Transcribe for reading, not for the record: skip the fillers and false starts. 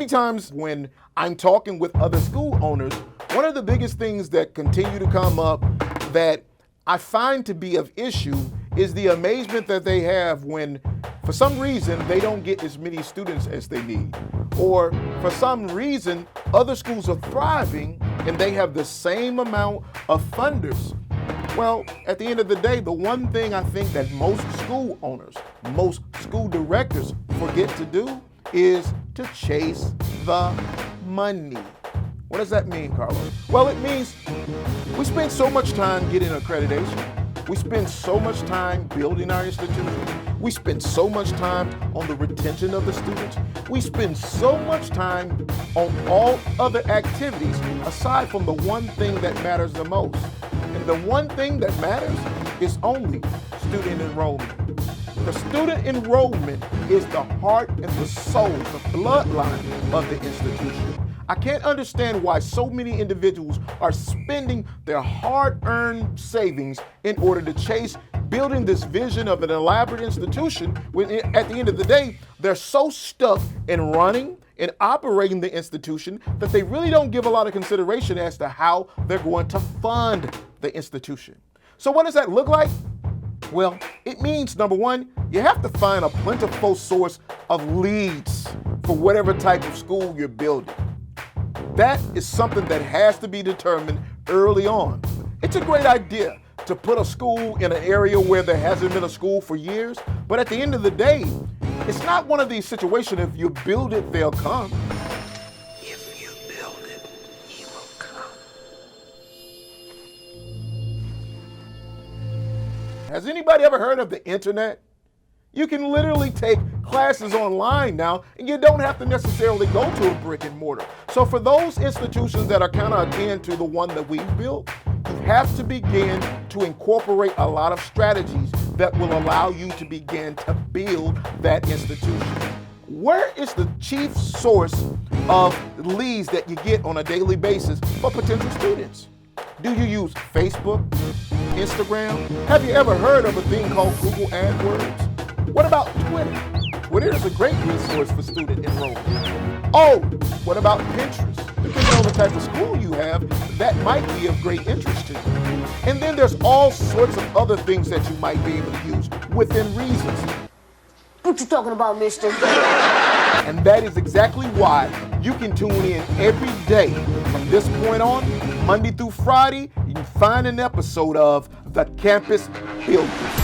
Many times when I'm talking with other school owners, one of the biggest things that continue to come up that I find to be of issue is the amazement that they have when, for some reason, they don't get as many students as they need. Or for some reason, other schools are thriving and they have the same amount of funders. Well, at the end of the day, the one thing I think that most school owners, most school directors forget to do is to chase the money. What does that mean, Carlos? Well, it means we spend so much time getting accreditation. We spend so much time building our institution. We spend so much time on the retention of the students. We spend so much time on all other activities aside from the one thing that matters the most. And the one thing that matters is only student enrollment. The student enrollment is the heart and the soul, the bloodline of the institution. I can't understand why so many individuals are spending their hard-earned savings in order to chase building this vision of an elaborate institution when at the end of the day, they're so stuck in running and operating the institution that they really don't give a lot of consideration as to how they're going to fund the institution. So what does that look like? Well, it means, number one, you have to find a plentiful source of leads for whatever type of school you're building. That is something that has to be determined early on. It's a great idea to put a school in an area where there hasn't been a school for years, but at the end of the day, it's not one of these situations, if you build it, they'll come. If you build it, he will come. Has anybody ever heard of the internet? You can literally take classes online now, and you don't have to necessarily go to a brick and mortar. So for those institutions that are kind of akin to the one that we've built, you have to begin to incorporate a lot of strategies that will allow you to begin to build that institution. Where is the chief source of leads that you get on a daily basis for potential students? Do you use Facebook, Instagram? Have you ever heard of a thing called Google AdWords? What about Twitter? Twitter is a great resource for student enrollment. Oh, what about Pinterest? Depending on the type of school you have, that might be of great interest to you. And then there's all sorts of other things that you might be able to use within reasons. What you talking about, mister? And that is exactly why you can tune in every day from this point on, Monday through Friday. You can find an episode of The Campus Builders.